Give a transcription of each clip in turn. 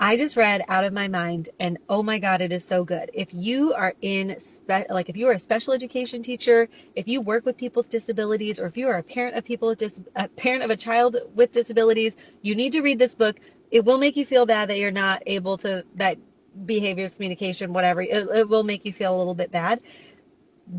I just read Out of My Mind, and oh my God, it is so good. If you are if you are a special education teacher, if you work with people with disabilities, or if you are a parent of a parent of a child with disabilities, you need to read this book. It will make you feel bad that you're not able to, that behaviors, communication, whatever, it will make you feel a little bit bad.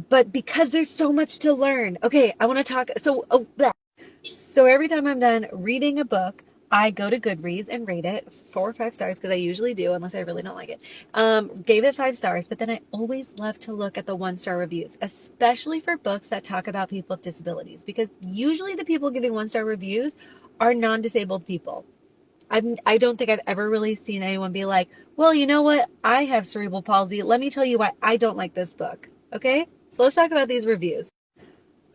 But because there's so much to learn. Okay, I want to talk. So every time I'm done reading a book, I go to Goodreads and rate it 4 or 5 stars, because I usually do, unless I really don't like it. Gave it 5 stars, but then I always love to look at the 1 star reviews, especially for books that talk about people with disabilities, because usually the people giving 1 star reviews are non-disabled people. I don't think I've ever really seen anyone be like, well, you know what? I have cerebral palsy. Let me tell you why I don't like this book. Okay? So let's talk about these reviews.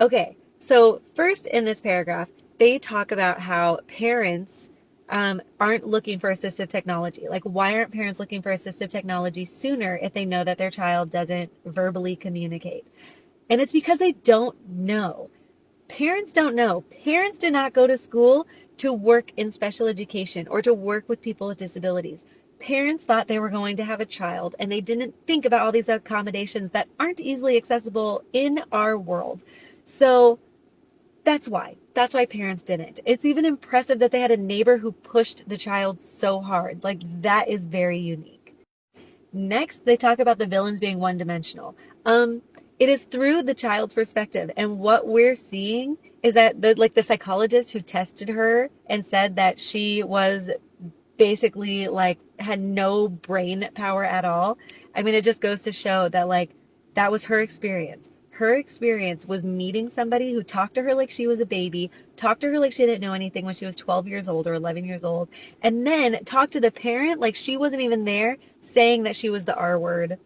Okay, so first in this paragraph, they talk about how parents aren't looking for assistive technology. Like, why aren't parents looking for assistive technology sooner if they know that their child doesn't verbally communicate? And it's because they don't know. Parents don't know. Parents did not go to school to work in special education or to work with people with disabilities. Parents thought they were going to have a child, and they didn't think about all these accommodations that aren't easily accessible in our world. So that's why. That's why parents didn't. It's even impressive that they had a neighbor who pushed the child so hard. Like, that is very unique. Next, they talk about the villains being one-dimensional. It is through the child's perspective, and what we're seeing is that the psychologist who tested her and said that she was basically like had no brain power at all. I mean, it just goes to show that like that was her experience. Her experience was meeting somebody who talked to her like she was a baby, talked to her like she didn't know anything when she was 12 years old or 11 years old, and then talked to the parent like she wasn't even there, saying that she was the R word.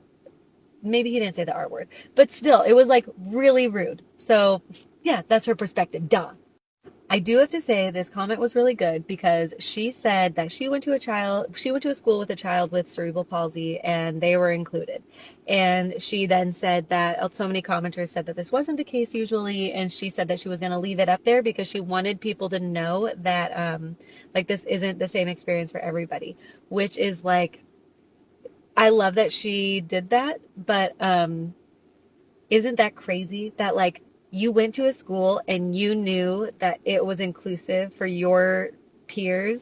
Maybe he didn't say the R word, but still, it was like really rude. So, yeah, that's her perspective. Duh. I do have to say this comment was really good, because she said that she went to a school with a child with cerebral palsy, and they were included. And she then said that so many commenters said that this wasn't the case usually, and she said that she was going to leave it up there because she wanted people to know that like this isn't the same experience for everybody, which is like, I love that she did that, but isn't that crazy that like you went to a school and you knew that it was inclusive for your peers,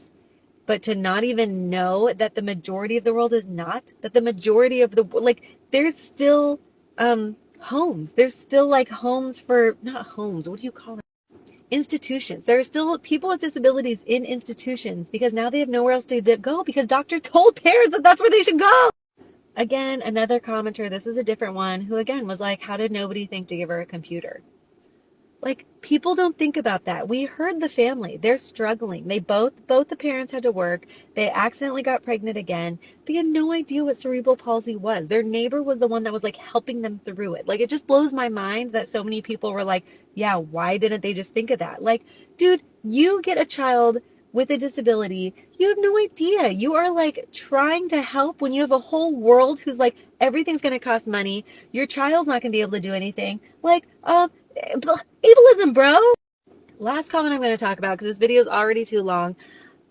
but to not even know that the majority of the world is not, that the majority of the, like, there's still homes. There's still like homes for, not homes, what do you call it? Institutions. There are still people with disabilities in institutions because now they have nowhere else to go, because doctors told parents that that's where they should go. Again, another commenter, this is a different one, who again was like, how did nobody think to give her a computer? Like, people don't think about that. We heard the family. They're struggling. They both the parents had to work. They accidentally got pregnant again. They had no idea what cerebral palsy was. Their neighbor was the one that was like helping them through it. Like, it just blows my mind that so many people were like, yeah, why didn't they just think of that? Like, dude, you get a child with a disability, you have no idea. You are like trying to help when you have a whole world who's like, everything's going to cost money. Your child's not going to be able to do anything. Like, ableism, bro. Last comment I'm going to talk about, because this video is already too long.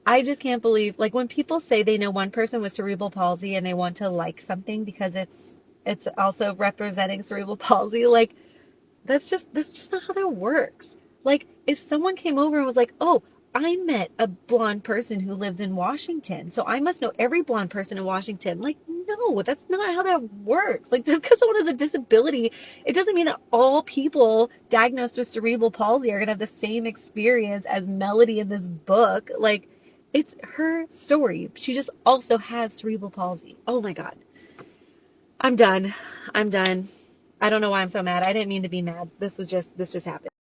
I just can't believe, like, when people say they know one person with cerebral palsy and they want to like something because it's also representing cerebral palsy, like, that's just not how that works. Like, if someone came over and was like, oh, I met a blonde person who lives in Washington, so I must know every blonde person in Washington. Like, no, that's not how that works. Like, just because someone has a disability, it doesn't mean that all people diagnosed with cerebral palsy are going to have the same experience as Melody in this book. Like, it's her story. She just also has cerebral palsy. Oh my God. I'm done. I'm done. I don't know why I'm so mad. I didn't mean to be mad. This just happened.